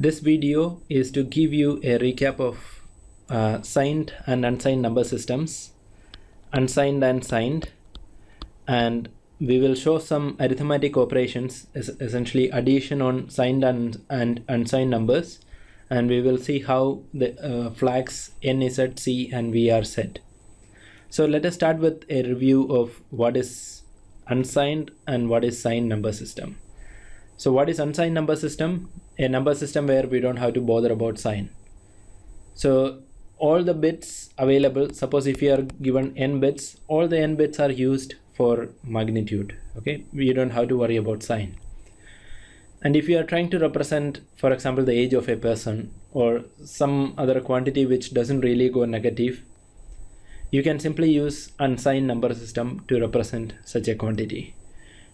This video is to give you a recap of signed and unsigned number systems, unsigned and signed, and we will show some arithmetic operations, essentially addition on signed and unsigned numbers, and we will see how the flags N is set, C and V are set. So let us start with a review of what is unsigned and what is signed number system. So what is unsigned number system? A number system where we don't have to bother about sign. So all the bits available, suppose if you are given n bits, all the n bits are used for magnitude. Okay, you don't have to worry about sign. And if you are trying to represent, for example, the age of a person or some other quantity which doesn't really go negative, you can simply use unsigned number system to represent such a quantity.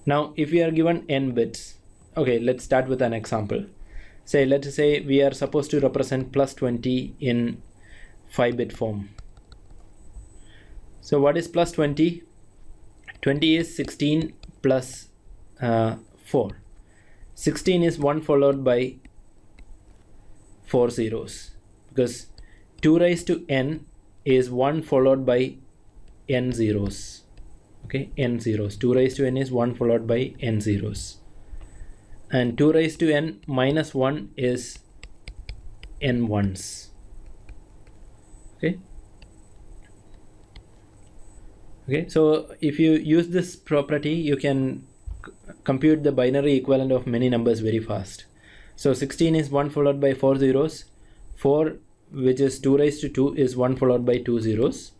Now if you are given n bits, okay, let's start with an example. Let's say we are supposed to represent plus 20 in 5-bit form. So what is plus 20? 20 is 16 plus 4. 16 is 1 followed by 4 zeros, because 2 raised to n is 1 followed by n zeros. Okay, n zeros. 2 raised to n is 1 followed by n zeros. And 2 raised to n minus 1 is n ones. Okay. Okay, so if you use this property, you can compute the binary equivalent of many numbers very fast. So 16 is 1 followed by 4 zeros. 4, which is 2 raised to 2, is 1 followed by 2 zeros.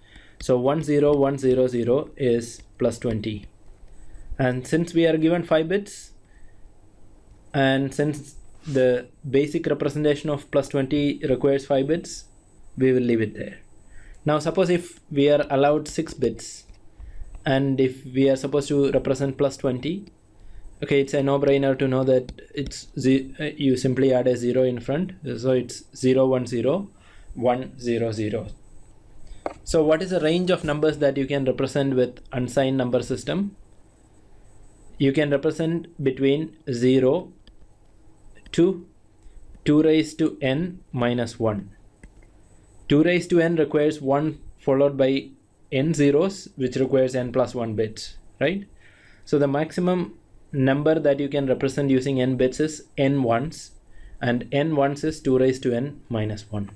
So 1 0 1 0 0 is plus 20. And since we are given 5 bits, and since the basic representation of plus 20 requires 5 bits, we will leave it there. Now suppose if we are allowed 6 bits, and if we are supposed to represent plus 20, okay, it's a no-brainer to know that it's you simply add a 0 in front, so it's 0 1 0 1 0 0. So what is the range of numbers that you can represent with unsigned number system? You can represent between 0 to 2 raised to n minus 1. 2 raised to n requires 1 followed by n zeros, which requires n plus 1 bits, right? So the maximum number that you can represent using n bits is n ones, and n ones is 2 raised to n minus 1.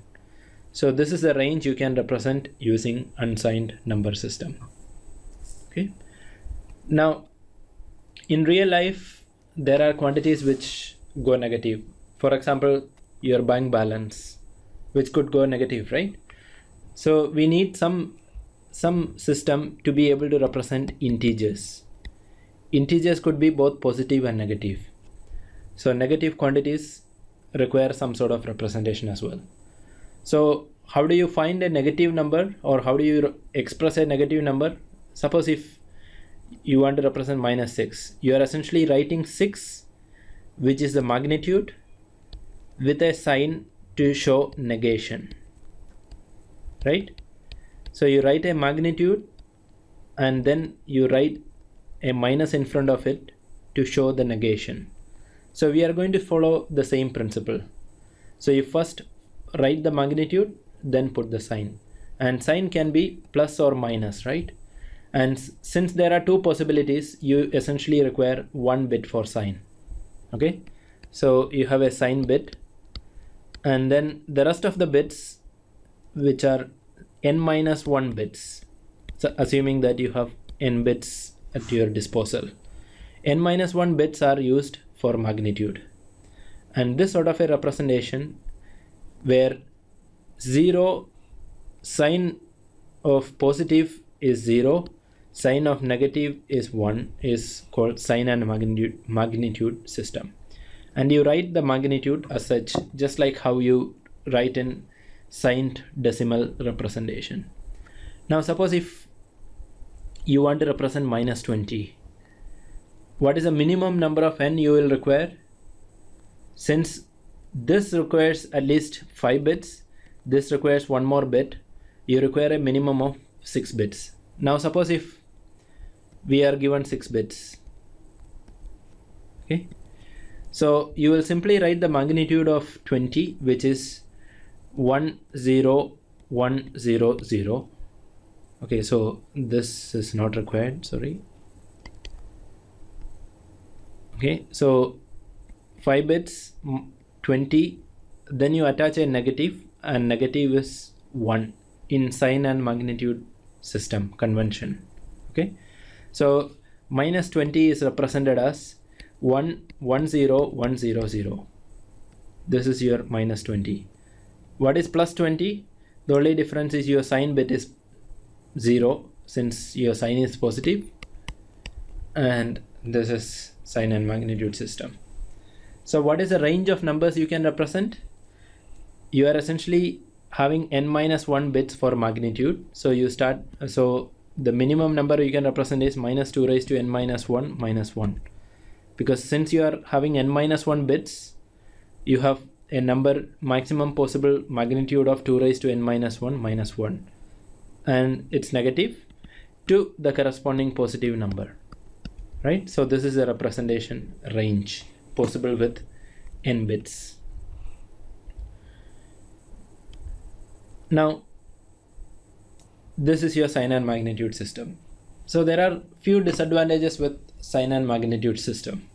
So this is the range you can represent using unsigned number system. Okay. Now in real life, there are quantities which go negative. For example, your bank balance, which could go negative, right? So we need some system to be able to represent integers. Integers could be both positive and negative. So negative quantities require some sort of representation as well. So how do you find a negative number, or how do you express a negative number? Suppose if you want to represent minus 6, you are essentially writing 6, which is the magnitude, with a sign to show negation, right? So you write a magnitude and then you write a minus in front of it to show the negation. So we are going to follow the same principle. So you first write the magnitude, then put the sign, and sign can be plus or minus, right? And since there are two possibilities, you essentially require 1 bit for sign. Okay, so you have a sign bit, and then the rest of the bits, which are n minus 1 bits, so assuming that you have n bits at your disposal, n minus 1 bits are used for magnitude. And this sort of a representation where 0 sign of positive is 0, sign of negative is 1, is called sign and magnitude system. And you write the magnitude as such, just like how you write in signed decimal representation. Now suppose if you want to represent minus 20, what is the minimum number of n you will require? Since this requires at least 5 bits, this requires 1 more bit, you require a minimum of 6 bits. Now suppose if we are given 6 bits, okay, So you will simply write the magnitude of 20, which is 10100. Okay, so this is not required, sorry. Okay, so 5 bits, 20, then you attach a negative, and negative is 1 in sign and magnitude system convention. Okay, so minus 20 is represented as 110100. This is your minus 20. What is plus 20? The only difference is your sign bit is 0 since your sign is positive, and this is sign and magnitude system. So what is the range of numbers you can represent? You are essentially having n minus 1 bits for magnitude. So you start, so the minimum number you can represent is minus 2 raised to n minus 1 minus 1. Because since you are having n minus 1 bits, you have a number maximum possible magnitude of 2 raised to n minus 1 minus 1. And it's negative to the corresponding positive number. Right? So this is a representation range possible with n bits. Now, this is your sign and magnitude system. So there are few disadvantages with sign and magnitude system.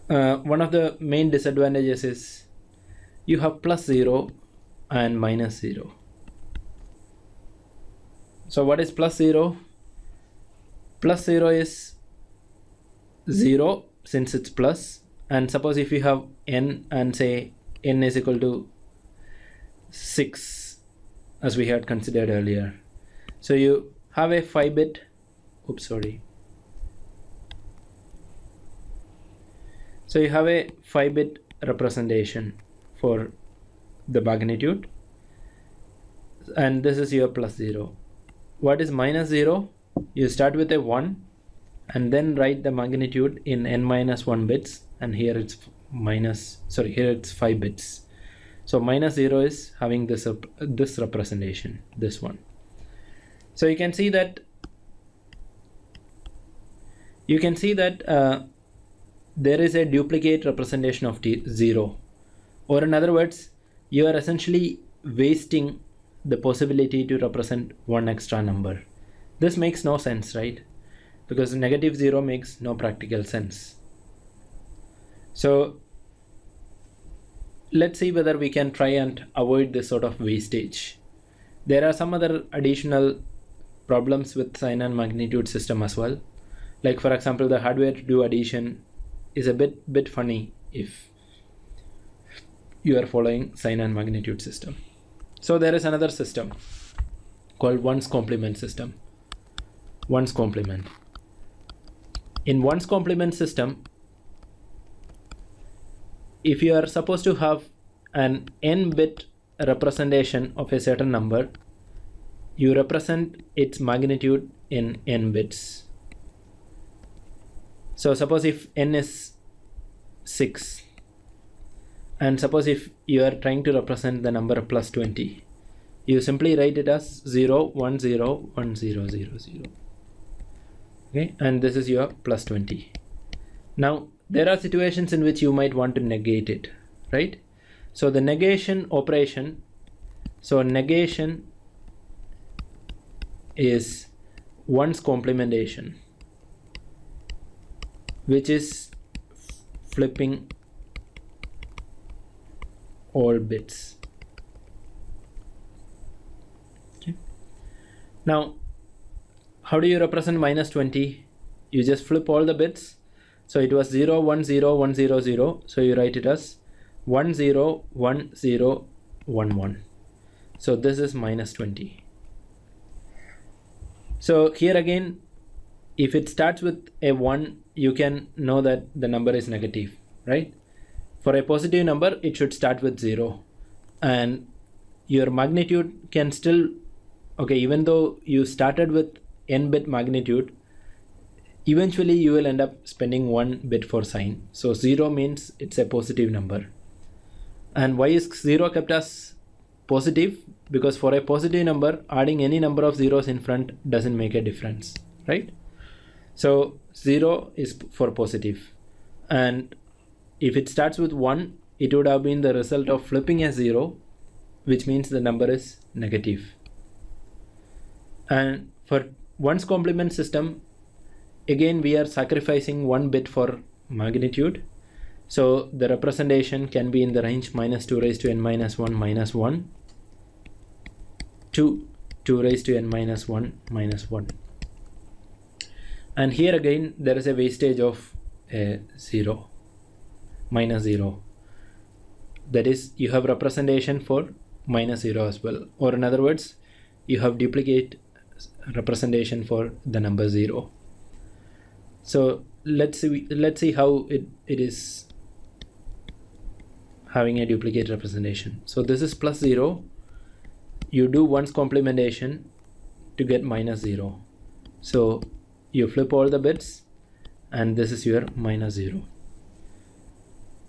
One of the main disadvantages is you have plus 0 and minus 0. So what is plus 0? Plus 0 is 0 since it's plus, and suppose if you have n and say n is equal to 6 as we had considered earlier. So you have a 5 bit, So you have a 5 bit representation for the magnitude, and this is your plus 0. What is minus 0? You start with a 1 and then write the magnitude in n minus 1 bits, and here it's here it's 5 bits. So minus 0 is having this representation, this one. So you can see that there is a duplicate representation of 0, or in other words, you are essentially wasting the possibility to represent one extra number. This makes no sense, right? Because negative 0 makes no practical sense. So let's see whether we can try and avoid this sort of wastage. There are some other additional problems with sign and magnitude system as well. Like for example, the hardware to do addition is a bit funny if you are following sign and magnitude system. So there is another system called ones complement system. Ones complement. In ones complement system, if you are supposed to have an n bit representation of a certain number, you represent its magnitude in n bits. So suppose if n is 6, and suppose if you are trying to represent the number plus 20, you simply write it as 0, 1, 0, 1, 0, 0, 0. Okay, and this is your plus 20. Now there are situations in which you might want to negate it, right? So the negation operation, so negation is ones complementation, which is flipping all bits. Okay. Now, how do you represent minus 20? You just flip all the bits. So it was 0, 1, 0, 1, 0, 0. So you write it as 1, 0, 1, 0, 1, 1. So this is minus 20. So here again, if it starts with a 1, you can know that the number is negative, right? For a positive number, it should start with 0. And your magnitude can still, okay, even though you started with n bit magnitude, eventually you will end up spending 1 bit for sign. So 0 means it's a positive number. And why is 0 kept as positive? Because for a positive number, adding any number of zeros in front doesn't make a difference, right? So 0 is for positive. and if it starts with 1, it would have been the result of flipping a 0, which means the number is negative. And for 1's complement system, again we are sacrificing 1 bit for magnitude, so the representation can be in the range -2 raised to n minus 1 minus 1 to 2 raised to n minus 1 minus 1. And here again there is a wastage of a 0, minus 0. That is, you have representation for minus 0 as well, or in other words, you have duplicate representation for the number 0. So let's see how it is having a duplicate representation. So this is plus 0. You do 1's complementation to get minus 0. So you flip all the bits and this is your minus 0.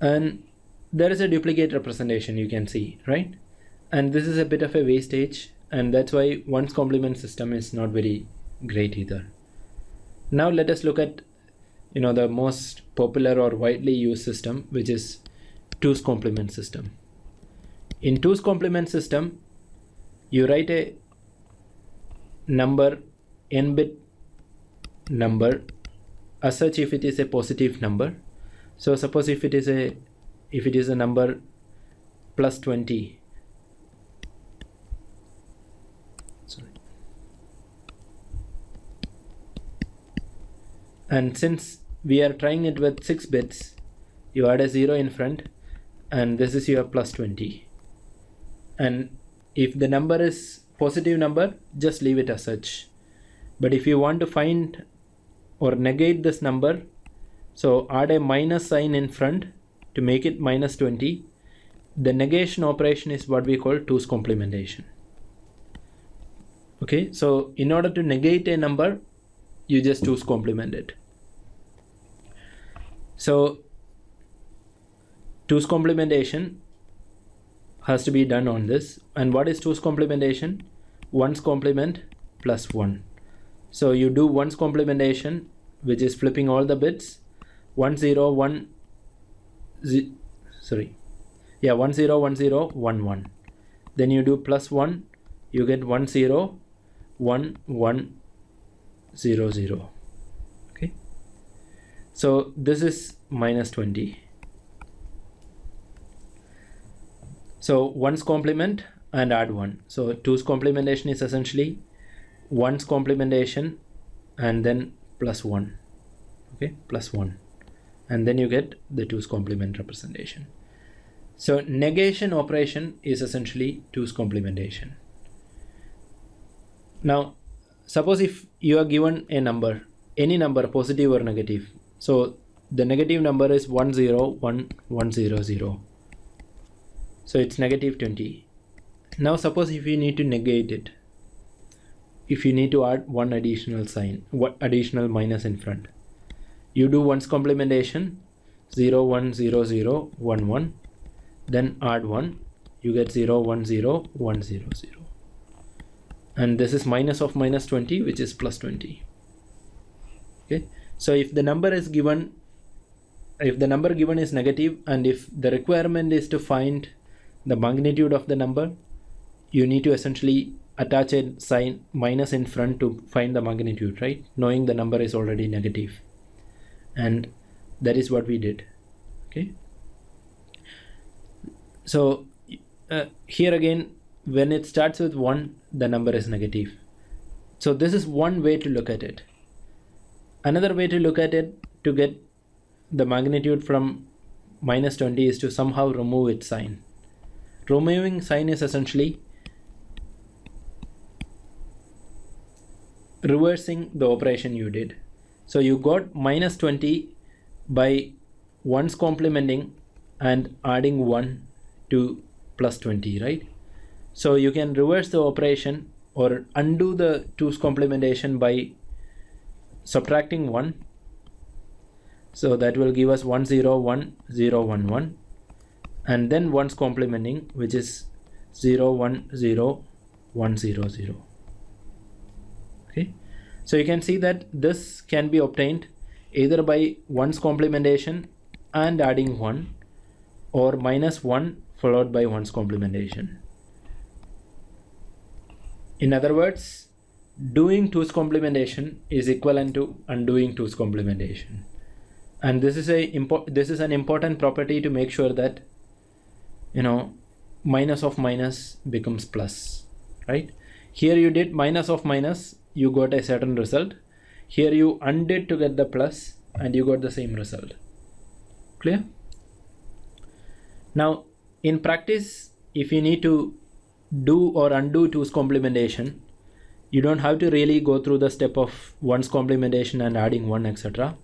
And there is a duplicate representation, you can see, right? And this is a bit of a wastage, and that's why 1's complement system is not very great either. Now let us look at the most popular or widely used system, which is 2's complement system. In 2's complement system, you write a number, n-bit number, as such if it is a positive number. So suppose if it is a number plus 20, and since we are trying it with 6 bits, you add a 0 in front, and this is your plus 20. And if the number is positive number, just leave it as such. But if you want to find or negate this number, so add a minus sign in front to make it minus 20. The negation operation is what we call 2's complementation. Okay, so in order to negate a number, you just 2's complement it. So 2's complementation has to be done on this. And what is 2's complementation? 1's complement plus 1. So you do 1's complementation, which is flipping all the bits, 1 0 1 1 0 1 0 1 1. Then you do plus 1, you get 1 0 1 1 0 0. Okay, so this is minus 20. So 1's complement and add 1. So 2's complementation is essentially 1's complementation and then plus 1. Okay, plus 1, and then you get the 2's complement representation. So negation operation is essentially 2's complementation. Now suppose if you are given a number, any number, positive or negative. So the negative number is 1 0 1 1 0 0. So it's negative 20. Now suppose if you need to negate it, if you need to add one additional sign, additional minus in front, you do 1's complementation, 0 1 0 0 1 1, then add 1, you get 0 1 0 1 0 0, and this is minus of minus 20, which is plus 20. Okay, so if the number is given, if the number given is negative, and if the requirement is to find the magnitude of the number, you need to essentially attach a sign minus in front to find the magnitude, right? Knowing the number is already negative. And that is what we did. Okay, so here again, when it starts with 1, the number is negative. So this is one way to look at it. Another way to look at it to get the magnitude from minus 20 is to somehow remove its sign. Removing sign is essentially reversing the operation you did. So you got minus 20 by 1's complementing and adding 1 to plus 20, right? So you can reverse the operation or undo the 2's complementation by subtracting 1. So that will give us 1 0 1 0 1 1, and then 1's complementing, which is 0 1 0 1 0 0. Okay, so you can see that this can be obtained either by 1's complementation and adding 1, or minus 1 followed by 1's complementation. In other words, doing 2's complementation is equivalent to undoing 2's complementation. And this is an important property to make sure that, you know, minus of minus becomes plus, right? Here you did minus of minus, you got a certain result. Here you undid to get the plus and you got the same result. Clear? Now in practice, if you need to do or undo 2's complementation, you don't have to really go through the step of 1's complementation and adding 1, etc.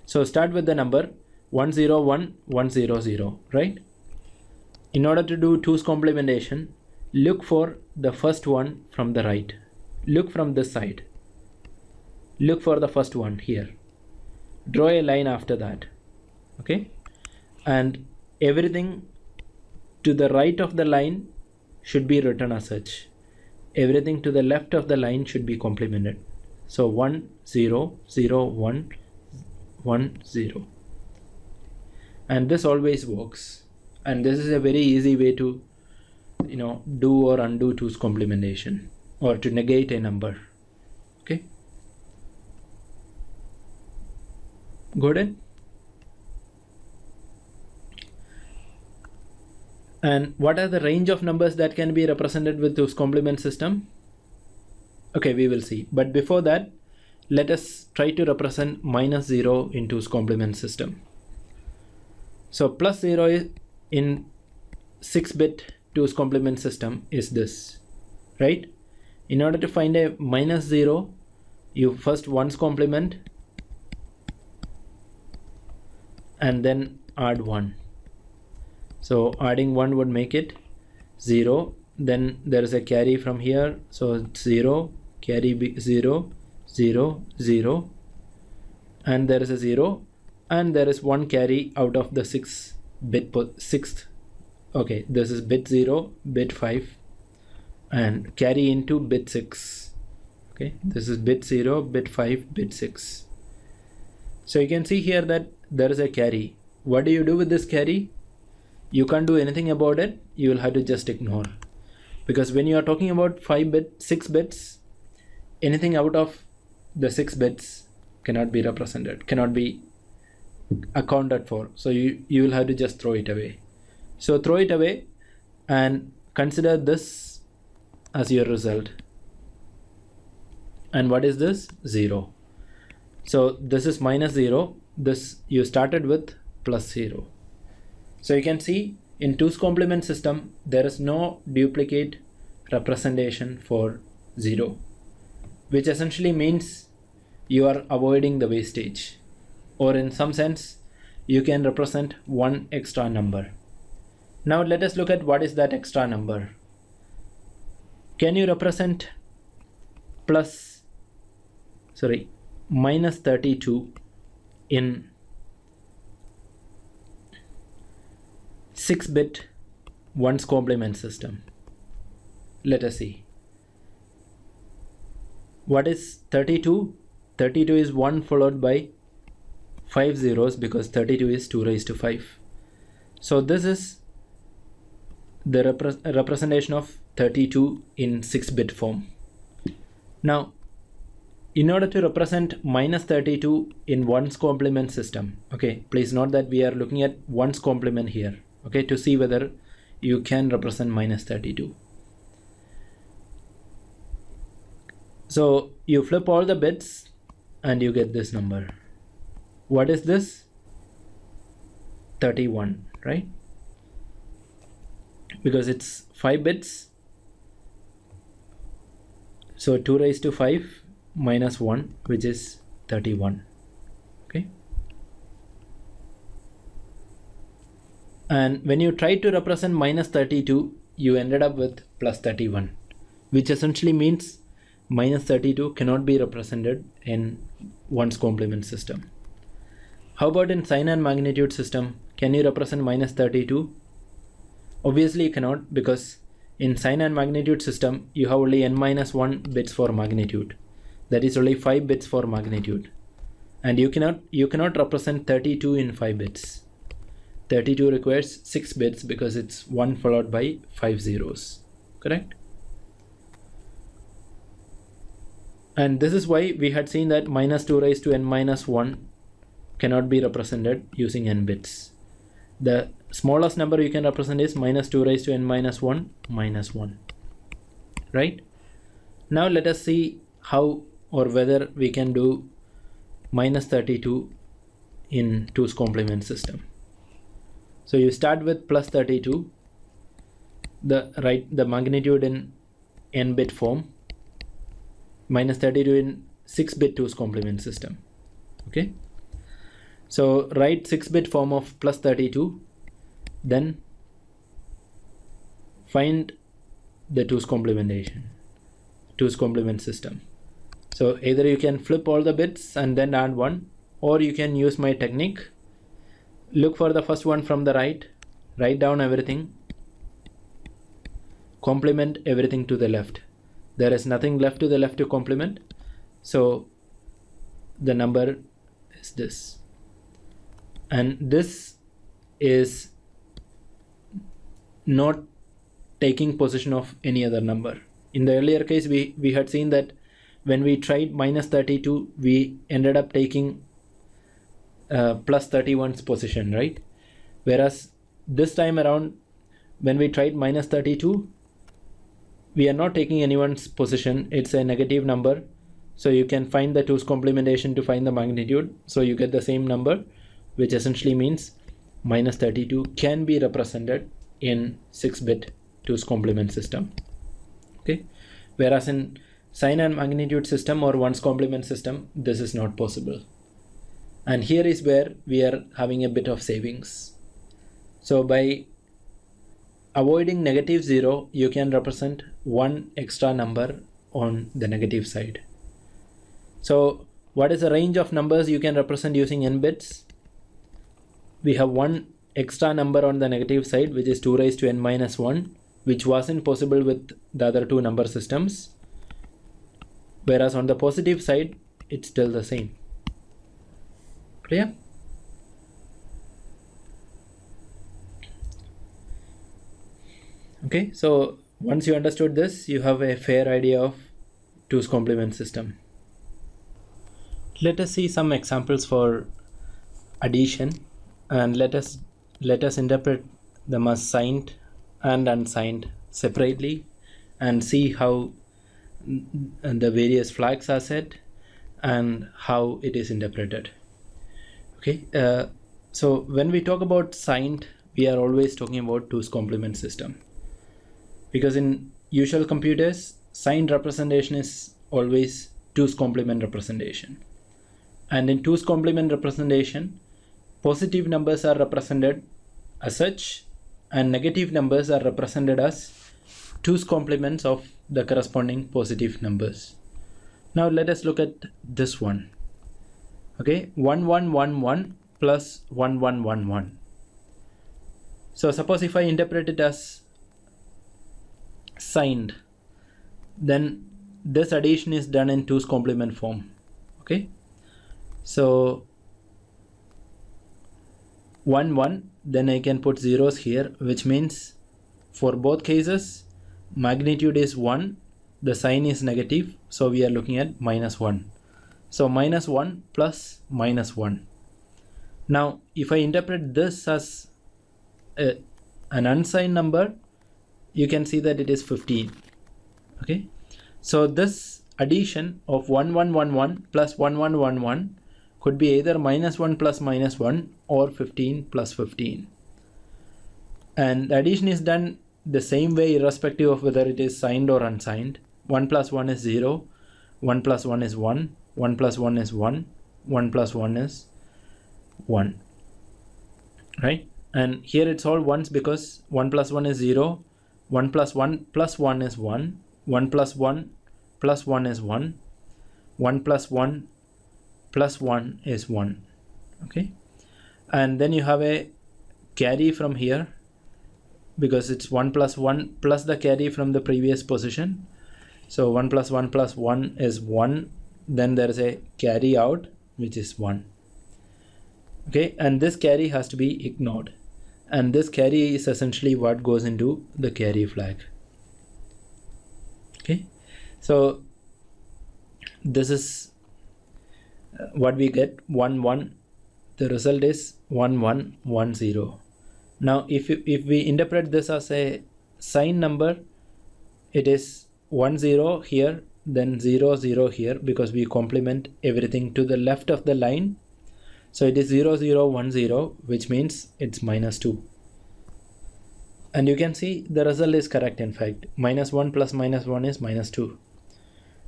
So start with the number 101, 100, right? In order to do 2's complementation, look for the first one from the right. Look from this side. Look for the first one here. Draw a line after that. Okay? And everything to the right of the line should be written as such. Everything to the left of the line should be complemented. So 1 0 0 1 1 0. And this always works. And this is a very easy way to, you know, do or undo 2's complementation, or to negate a number. Okay? Got it? And what are the range of numbers that can be represented with 2's complement system? Okay, we will see. But before that, let us try to represent minus 0 in 2's complement system. So plus 0 is in 6-bit 2's complement system is this, right? In order to find a minus 0, you first 1's complement and then add 1. So adding 1 would make it 0. Then there is a carry from here. So 0, carry 0, 0, 0. And there is a 0. And there is 1 carry out of the 6th. Okay, this is bit 0, bit 5. And carry into bit 6. Okay, this is bit 0, bit 5, bit 6. So you can see here that there is a carry. What do you do with this carry? You can't do anything about it. You will have to just ignore, because when you are talking about 6 bits, anything out of the 6 bits cannot be represented, cannot be accounted for. So you will have to just throw it away. So throw it away and consider this as your result. And what is this? 0. So this is minus 0. This you started with plus 0. So you can see in 2's complement system, there is no duplicate representation for 0, which essentially means you are avoiding the wastage, or in some sense, you can represent one extra number. Now let us look at what is that extra number. Can you represent minus 32 in 6-bit 1's complement system? Let us see. What is 32? 32 is 1 followed by 5 zeros, because 32 is 2 raised to 5. So this is the representation of 32 in 6-bit form. Now, in order to represent minus 32 in 1's complement system, okay, please note that we are looking at 1's complement here, okay, to see whether you can represent minus 32. So you flip all the bits and you get this number. What is this? 31, right? Because it's 5 bits. So 2 raised to 5 minus 1, which is 31. Okay. And when you try to represent minus 32, you ended up with plus 31, which essentially means minus 32 cannot be represented in 1's complement system. How about in sign and magnitude system? Can you represent minus 32? Obviously you cannot, because in sign and magnitude system you have only n minus 1 bits for magnitude. That is only 5 bits for magnitude, and you cannot represent 32 in 5 bits. 32 requires 6 bits because it's 1 followed by 5 zeros, correct? And this is why we had seen that minus 2 raised to n minus 1 cannot be represented using n bits. The smallest number you can represent is minus 2 raised to n minus 1 minus 1, right? Now let us see how or whether we can do minus 32 in 2's complement system. So you start with plus 32, the magnitude in n bit form, minus 32 in 6-bit 2's complement system. Okay, so write 6-bit form of plus 32, then find the 2's complement system. So either you can flip all the bits and then add 1, or you can use my technique. Look for the first one from the right, write down everything, complement everything to the left. There is nothing left to the left to complement, so the number is this, and this is not taking possession of any other number. In the earlier case, we had seen that when we tried minus 32, we ended up taking plus 31's position, right? Whereas this time around, when we tried minus 32, we are not taking anyone's position. It's a negative number, so you can find the 2's complementation to find the magnitude, so you get the same number, which essentially means minus 32 can be represented in 6-bit 2's complement system. Okay, whereas in sign and magnitude system or 1's complement system, this is not possible. And here is where we are having a bit of savings. So by avoiding negative 0, you can represent one extra number on the negative side. So what is the range of numbers you can represent using n bits? We have one extra number on the negative side, which is 2 raised to n minus 1, which wasn't possible with the other two number systems. Whereas on the positive side, it's still the same. Clear? Okay, so once you understood this, you have a fair idea of 2's complement system. Let us see some examples for addition, and let us interpret them as signed and unsigned separately and see how the various flags are set and how it is interpreted. Okay, so when we talk about signed, we are always talking about 2's complement system, because in usual computers, signed representation is always 2's complement representation, and in 2's complement representation, positive numbers are represented as such and negative numbers are represented as 2's complements of the corresponding positive numbers. Now let us look at this one. Okay, 1111 plus 1111. So suppose if I interpret it as signed, then this addition is done in 2's complement form. Okay, so 1 1, then I can put zeros here, which means for both cases magnitude is 1, the sign is negative, so we are looking at minus 1. So minus 1 plus minus 1. Now if I interpret this as an unsigned number, you can see that it is 15. Okay, so this addition of 1111 plus 1111 could be either minus 1 plus minus 1 or 15 plus 15. And the addition is done the same way irrespective of whether it is signed or unsigned. 1 plus 1 is 0, 1 plus 1 is 1, 1 plus 1 is 1, 1 plus 1 is 1, right? And here it's all ones because 1 plus 1 is 0, 1 plus 1 plus 1 is 1, 1 plus 1 plus 1 is 1, 1 plus 1 plus 1 is 1. Okay, and then you have a carry from here because it's 1 plus 1 plus the carry from the previous position. So 1 plus 1 plus 1 is 1, then there is a carry out which is 1. Okay, and this carry has to be ignored. and this carry is essentially what goes into the carry flag. Okay, so this is what we get, 1 1. The result is 1 1 1 0. Now if we interpret this as a signed number, it is 1 0 here, then 0 0 here, because we complement everything to the left of the line. So it is 0 0 1 0, which means it's -2. And you can see the result is correct. In fact, -1 plus -1 is -2.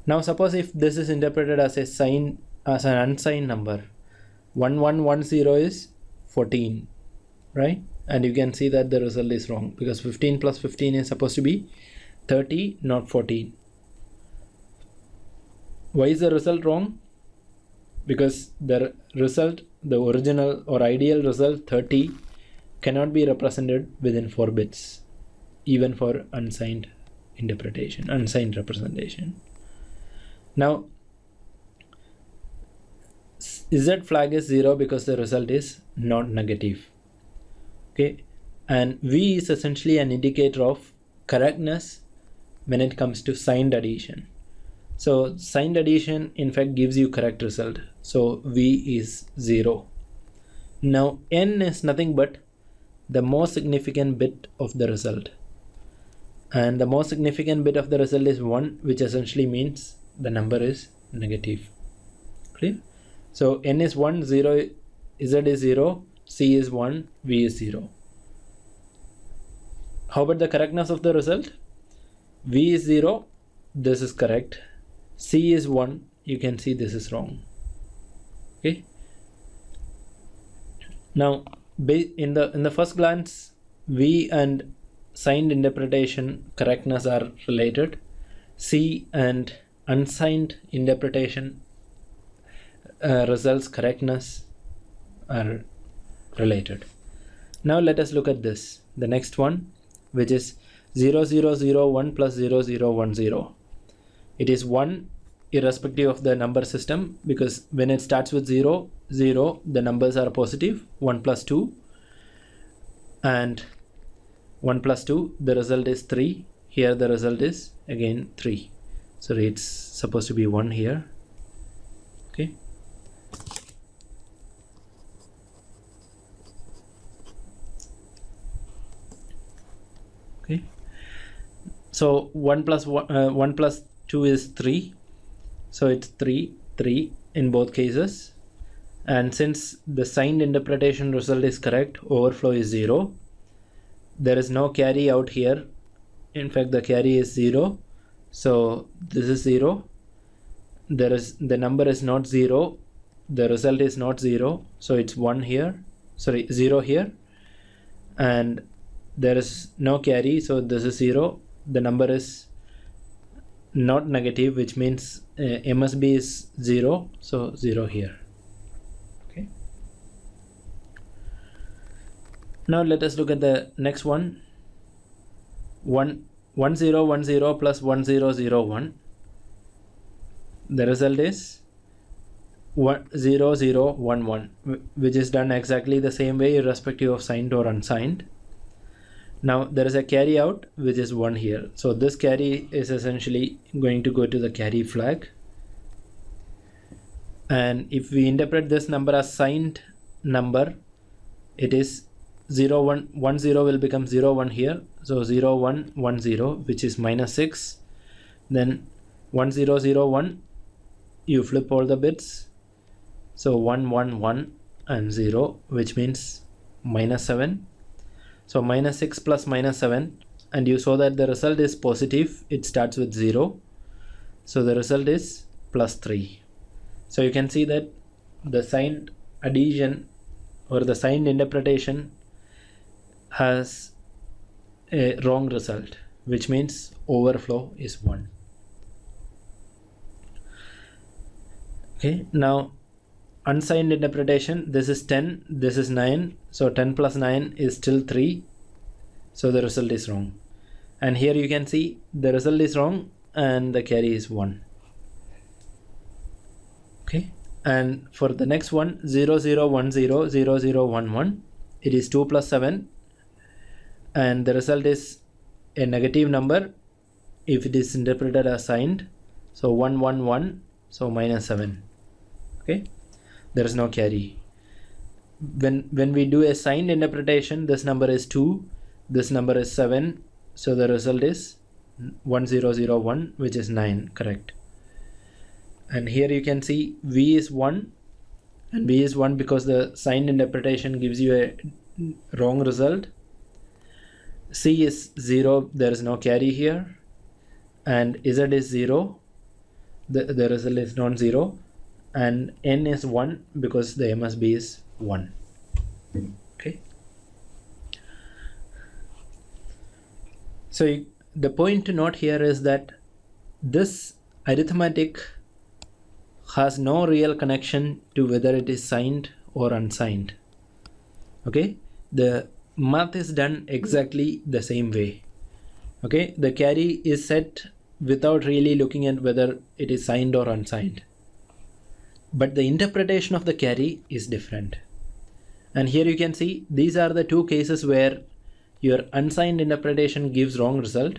Now suppose if this is interpreted as an unsigned number, 1 1 1 0 is 14, right? And you can see that the result is wrong, because 15 plus 15 is supposed to be 30, not 14. Why is the result wrong? Because the result, the original or ideal result 30, cannot be represented within 4 bits, even for unsigned interpretation, unsigned representation. Now Z flag is 0 because the result is not negative. Okay, and V is essentially an indicator of correctness when it comes to signed addition. So signed addition in fact gives you correct result. So V is 0. Now N is nothing but the most significant bit of the result, and the most significant bit of the result is 1, which essentially means the number is negative. Clear? So N is 1, 0, Z is 0, C is 1, V is 0. How about the correctness of the result? V is 0, this is correct. C is 1, you can see this is wrong. Okay. Now in the first glance, V and signed interpretation correctness are related. C and unsigned interpretation results correctness are related. Now let us look at this, the next one, which is 0 0 0 1 plus 0 0 1 0. It is 1 irrespective of the number system, because when it starts with 0 0, the numbers are positive. 1 plus 2 and 1 plus 2, the result is 3. Here the result is again 3. So it's supposed to be 1 here. Okay. Okay. So 1 plus 2 is 3. So it's 3 3 in both cases. And since the signed interpretation result is correct, overflow is 0. There is no carry out here. In fact, the carry is 0. So this is 0. The number is not 0. The result is not 0. So it's 1 here. Sorry, 0 here. And there is no carry. So this is 0. The number is not negative, which means MSB is 0. So 0 here. Okay. Now let us look at the next one. 1 0 1 0 plus 1 0 0 1. The result is 1 0 0 1 1, which is done exactly the same way irrespective of signed or unsigned. Now there is a carry out, which is 1 here. So this carry is essentially going to go to the carry flag. And if we interpret this number as signed number, it is 0 1 1 0 will become 0 1 here. So 0 1 1 0, which is -6. Then 1 0 0 1, you flip all the bits. So 1 1 1 and 0, which means -7. So -6 plus -7, and you saw that the result is positive. It starts with 0. So the result is +3. So you can see that the signed addition or the signed interpretation has a wrong result, which means overflow is 1. Okay, now unsigned interpretation, this is 10, this is 9. So 10 plus 9 is still 3. So the result is wrong. And here you can see the result is wrong and the carry is 1. Okay, and for the next one, 0 0 1 0 0 0 1 1, it is 2 plus 7, and the result is a negative number if it is interpreted as signed. So 1 1 1, so minus 7. Okay, there is no carry. When we do a signed interpretation, this number is 2, this number is 7, so the result is 1001, which is 9, correct. And here you can see V is 1, and V is 1 because the signed interpretation gives you a wrong result. C is 0, there is no carry here, and Z is 0, the result is non-zero, and N is 1 because the MSB is 1. Okay, so the point to note here is that this arithmetic has no real connection to whether it is signed or unsigned. Okay, the math is done exactly the same way. Okay, the carry is set without really looking at whether it is signed or unsigned, but the interpretation of the carry is different. And here you can see these are the two cases where your unsigned interpretation gives wrong result,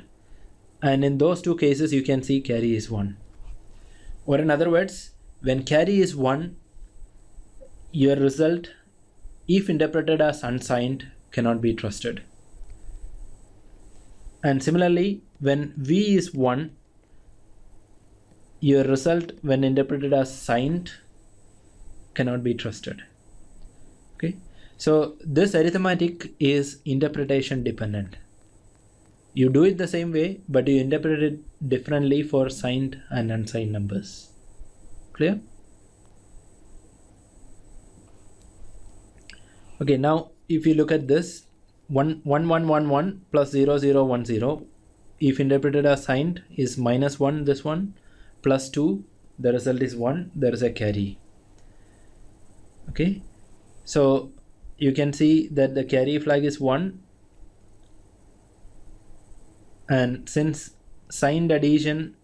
and in those two cases you can see carry is 1. Or in other words, when carry is 1, your result, if interpreted as unsigned, cannot be trusted. And similarly, when V is 1, your result when interpreted as signed cannot be trusted. Okay, so this arithmetic is interpretation dependent. You do it the same way, but you interpret it differently for signed and unsigned numbers. Clear? Okay, now if you look at this 1 1 1 1 1 plus 0 0 1 0, if interpreted as signed is minus 1, this one, plus 2, the result is 1, there is a carry. Okay, so you can see that the carry flag is 1, and since signed addition,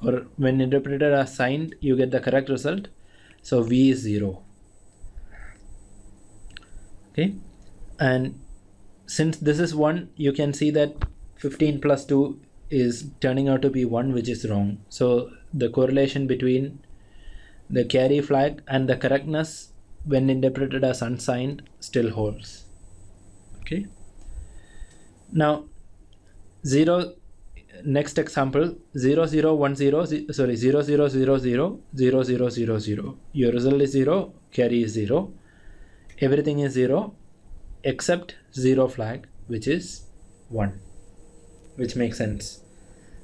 or when interpreted as signed, you get the correct result, so V is 0. Okay, and since this is 1, you can see that 15 plus 2 is turning out to be 1, which is wrong. So the correlation between the carry flag and the correctness when interpreted as unsigned still holds. Okay, now next example 0 0 1 0, sorry 0 0 0 0 0 0 0 0, your result is 0, carry is 0, everything is 0 except 0 flag, which is 1, which makes sense.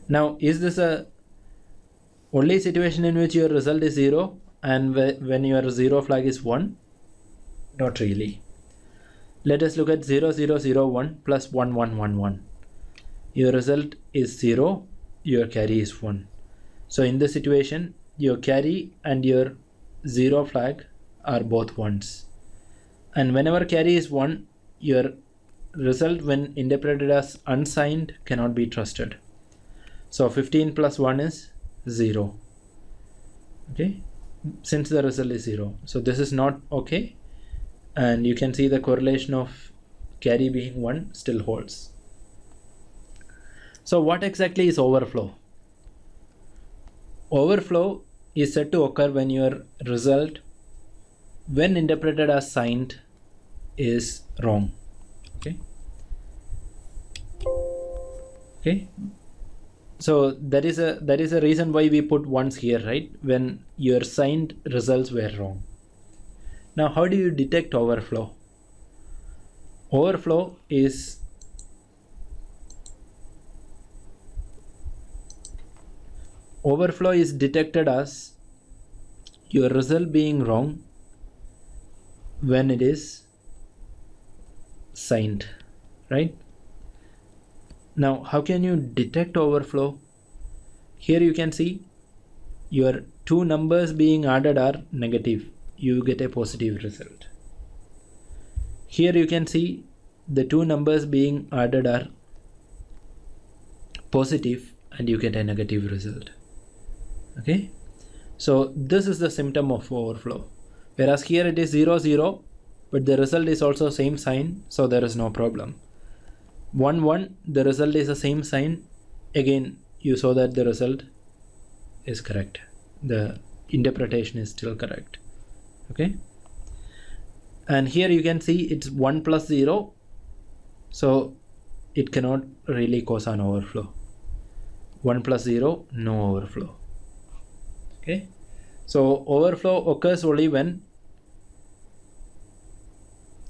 Now is this a only situation in which your result is 0 and when your 0 flag is 1? Not really. Let us look at 0 0 0 1 plus 1 1 1 1. Your result is 0, your carry is 1. So in this situation, your carry and your 0 flag are both 1s. And whenever carry is 1, your result when interpreted as unsigned cannot be trusted. So 15 plus 1 is 0. Okay, since the result is 0. So this is not okay, and you can see the correlation of carry being 1 still holds. So what exactly is overflow? Overflow is said to occur when your result, when interpreted as signed, is wrong. Okay, so that is a reason why we put ones here, right? When your signed results were wrong. Now how do you detect overflow? Overflow is detected as your result being wrong when it is signed, right? Now how can you detect overflow? Here you can see your two numbers being added are negative, you get a positive result. Here you can see the two numbers being added are positive and you get a negative result. Okay, so this is the symptom of overflow. Whereas here it is 0 0, but the result is also same sign, so there is no problem. 1 1, the result is the same sign. Again, you saw that the result is correct. The interpretation is still correct. Okay. And here you can see it's 1 plus 0. So it cannot really cause an overflow. 1 plus 0, no overflow. Okay. So overflow occurs only when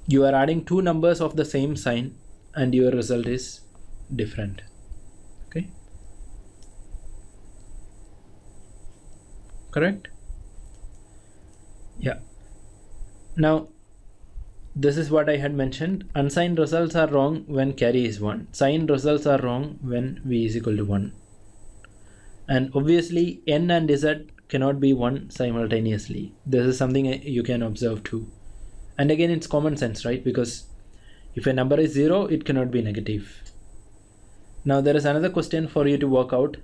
you are adding two numbers of the same sign and your result is different. Okay. Correct? Yeah. Now, this is what I had mentioned. Unsigned results are wrong when carry is 1. Signed results are wrong when v is equal to 1. And obviously, n and z cannot be 1 simultaneously. This is something you can observe too. And again, it's common sense, right? Because if a number is 0, it cannot be negative. Now, there is another question for you to work out.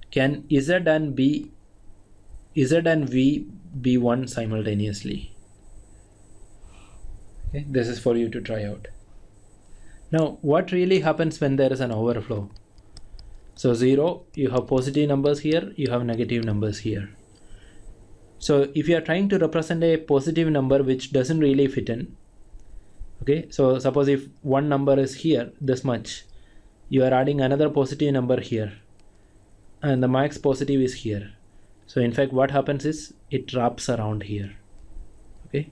Can z and v be 1 simultaneously? Okay, this is for you to try out. Now, what really happens when there is an overflow? So 0, you have positive numbers here, you have negative numbers here. So if you are trying to represent a positive number which doesn't really fit in, okay, so suppose if one number is here, this much, you are adding another positive number here, and the max positive is here. So in fact, what happens is it wraps around here. Okay,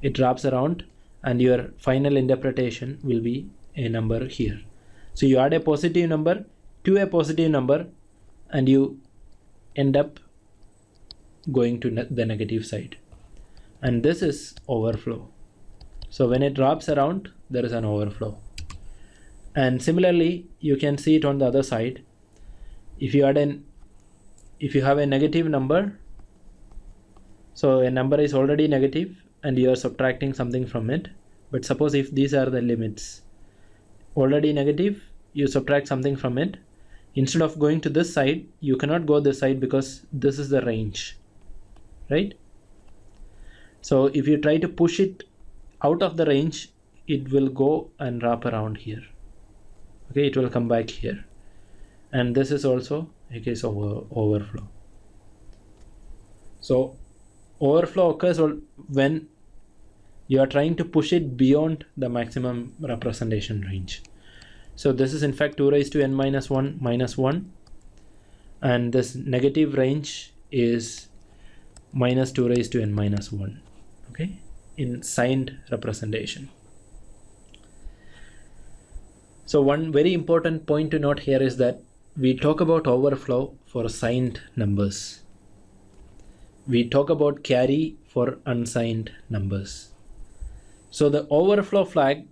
it wraps around, and your final interpretation will be a number here. So you add a positive number to a positive number, and you end up going to the negative side, and this is overflow. So when it wraps around, there is an overflow. And similarly, you can see it on the other side. If you have a negative number, so a number is already negative and you are subtracting something from it, but suppose if these are the limits, already negative, you subtract something from it. Instead of going to this side, you cannot go this side because this is the range, right? So if you try to push it out of the range, it will go and wrap around here. Okay, it will come back here. And this is also a case of overflow. So overflow occurs when you are trying to push it beyond the maximum representation range. So this is in fact 2 raised to n minus 1 minus 1, and this negative range is minus 2 raised to n minus 1, okay, in signed representation. So one very important point to note here is that we talk about overflow for signed numbers. We talk about carry for unsigned numbers. So the overflow flag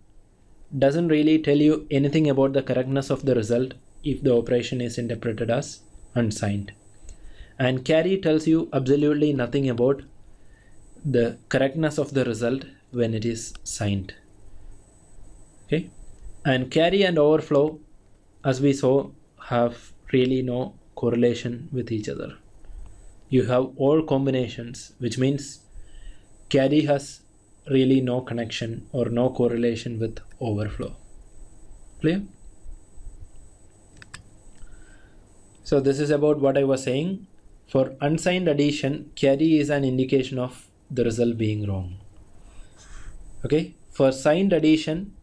doesn't really tell you anything about the correctness of the result if the operation is interpreted as unsigned. And carry tells you absolutely nothing about the correctness of the result when it is signed. Okay, and carry and overflow, as we saw, have really no correlation with each other. You have all combinations, which means carry has really no connection or no correlation with overflow. Clear? So this is about what I was saying. For unsigned addition, carry is an indication of the result being wrong. Okay, for signed addition,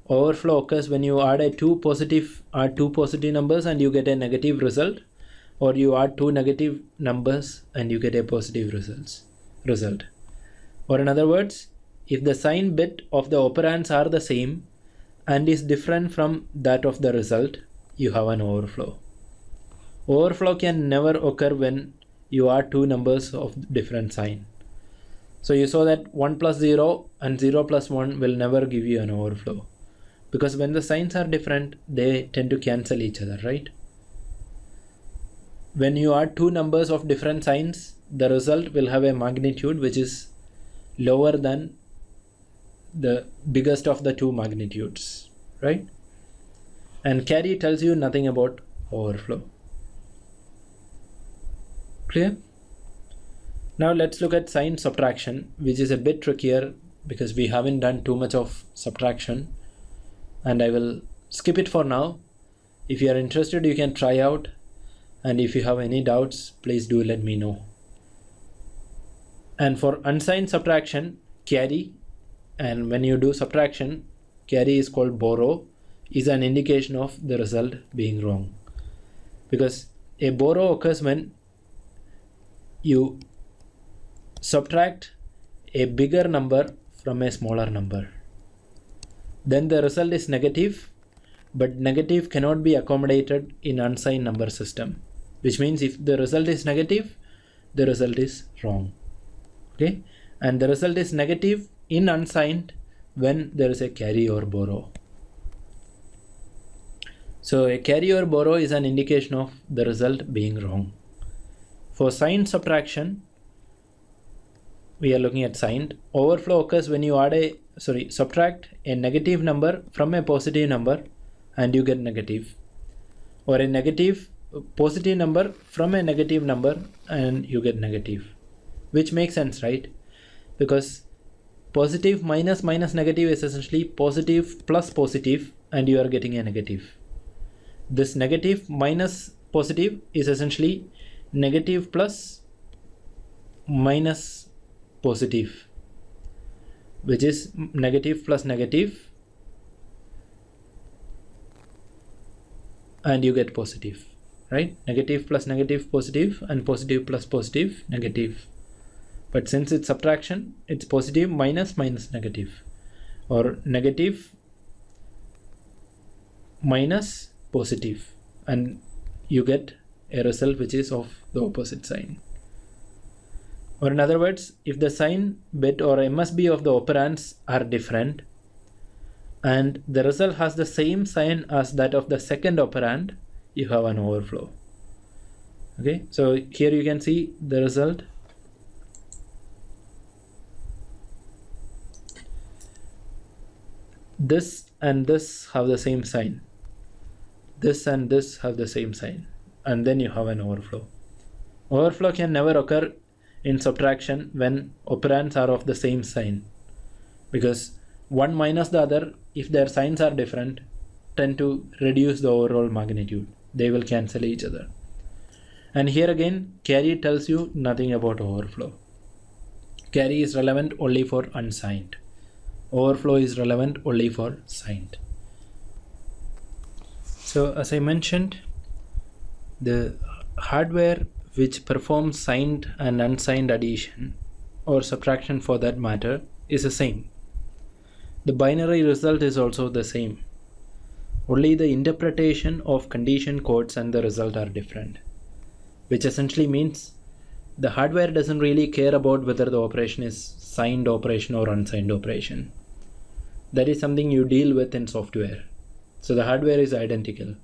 overflow occurs when you add two positive numbers and you get a negative result, or you add two negative numbers and you get a positive result. Or in other words, if the sign bit of the operands are the same and is different from that of the result, you have an overflow. Overflow can never occur when you add two numbers of different sign. So you saw that 1 plus 0 and 0 plus 1 will never give you an overflow, because when the signs are different, they tend to cancel each other, right? When you add two numbers of different signs, the result will have a magnitude which is lower than the biggest of the two magnitudes, right? And carry tells you nothing about overflow. Clear? Now let's look at sign subtraction, which is a bit trickier because we haven't done too much of subtraction, and I will skip it for now. If you are interested, you can try out, and if you have any doubts, please do let me know. And for unsigned subtraction, carry, and when you do subtraction, carry is called borrow, is an indication of the result being wrong. Because a borrow occurs when you subtract a bigger number from a smaller number. Then the result is negative, but negative cannot be accommodated in unsigned number system, which means if the result is negative, the result is wrong. Okay, and the result is negative in unsigned when there is a carry or borrow. So a carry or borrow is an indication of the result being wrong. For signed subtraction, we are looking at signed. Overflow occurs when you subtract a negative number from a positive number and you get negative, or a positive number from a negative number and you get negative, which makes sense, right? Because positive minus negative is essentially positive plus positive, and you are getting a negative. This negative minus positive is essentially negative plus minus positive, which is negative plus negative, and you get positive, right? Negative plus negative positive, and positive plus positive negative. But since it's subtraction, it's positive minus negative, or negative minus positive, and you get a result which is of the opposite sign. Or in other words, if the sign, bit or MSB of the operands are different and the result has the same sign as that of the second operand, you have an overflow. Okay, so here you can see the result. This and this have the same sign. This and this have the same sign, and then you have an overflow. Overflow can never occur in subtraction when operands are of the same sign, because one minus the other, if their signs are different, tend to reduce the overall magnitude. They will cancel each other. And here again, carry tells you nothing about overflow. Carry is relevant only for unsigned. Overflow is relevant only for signed. So as I mentioned, the hardware which performs signed and unsigned addition, or subtraction for that matter, is the same. The binary result is also the same. Only the interpretation of condition codes and the result are different, which essentially means the hardware doesn't really care about whether the operation is signed operation or unsigned operation. That is something you deal with in software. So the hardware is identical.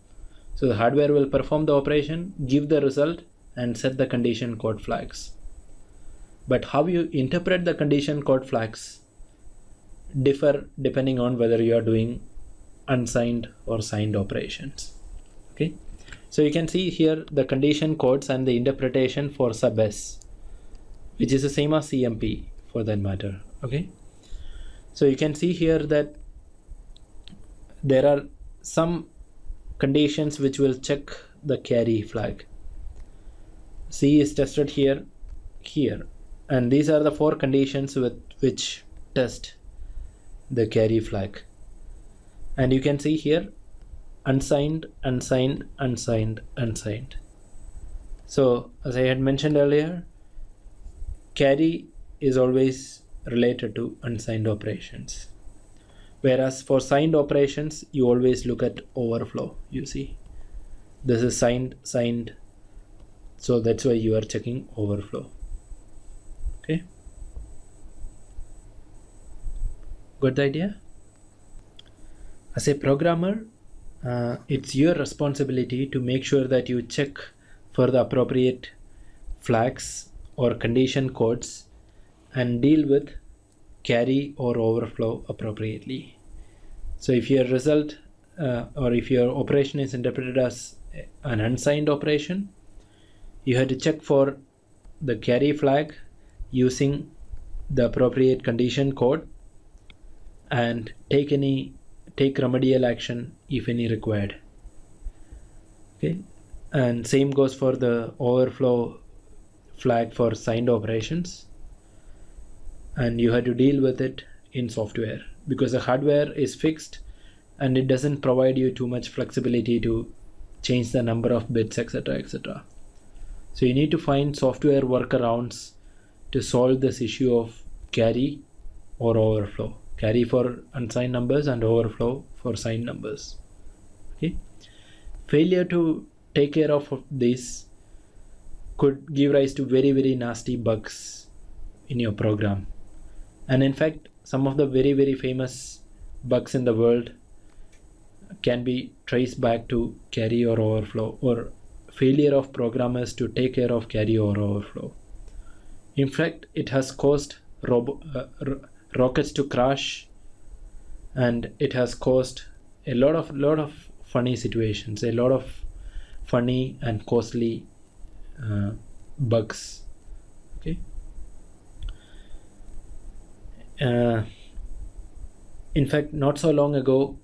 So the hardware will perform the operation, give the result, and set the condition code flags. But how you interpret the condition code flags differ depending on whether you are doing unsigned or signed operations. Okay, so you can see here the condition codes and the interpretation for sub S, which is the same as CMP for that matter. Okay, so you can see here that there are some conditions which will check the carry flag. C is tested here, and these are the 4 conditions with which test the carry flag. And you can see here unsigned, unsigned, unsigned, unsigned. So as I had mentioned earlier, carry is always related to unsigned operations, whereas for signed operations you always look at overflow. You see this is signed, so that's why you are checking overflow. Okay, got the idea? As a programmer, it's your responsibility to make sure that you check for the appropriate flags or condition codes and deal with carry or overflow appropriately. So if your result or if your operation is interpreted as an unsigned operation, you have to check for the carry flag using the appropriate condition code and take any take remedial action if any required. Okay, and same goes for the overflow flag for signed operations, and you have to deal with it in software because the hardware is fixed and it doesn't provide you too much flexibility to change the number of bits, etc., etc. So you need to find software workarounds to solve this issue of carry or overflow. Carry for unsigned numbers and overflow for signed numbers. Okay. Failure to take care of this could give rise to very, very nasty bugs in your program. And in fact, some of the very, very famous bugs in the world can be traced back to carry or overflow, or failure of programmers to take care of carry or overflow. In fact, it has caused rockets to crash, and it has caused a lot of funny situations, a lot of funny and costly bugs. Okay. In fact, not so long ago,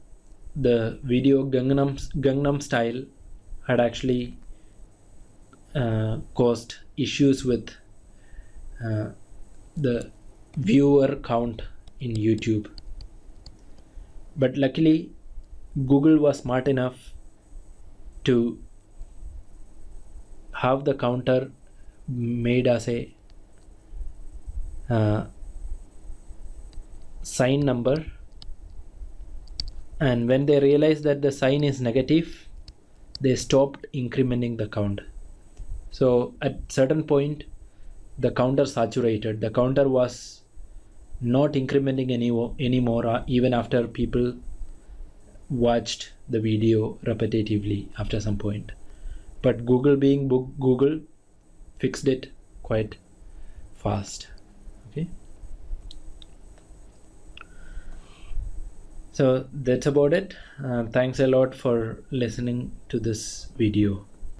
the video Gangnam Style had actually caused issues with the viewer count in YouTube. But luckily, Google was smart enough to have the counter made as a sign number, and when they realized that the sign is negative, they stopped incrementing the count. So at certain point, the counter saturated. The counter was not incrementing anymore even after people watched the video repetitively after some point. But Google, being Google, fixed it quite fast. Okay. So that's about it. Thanks a lot for listening to this video.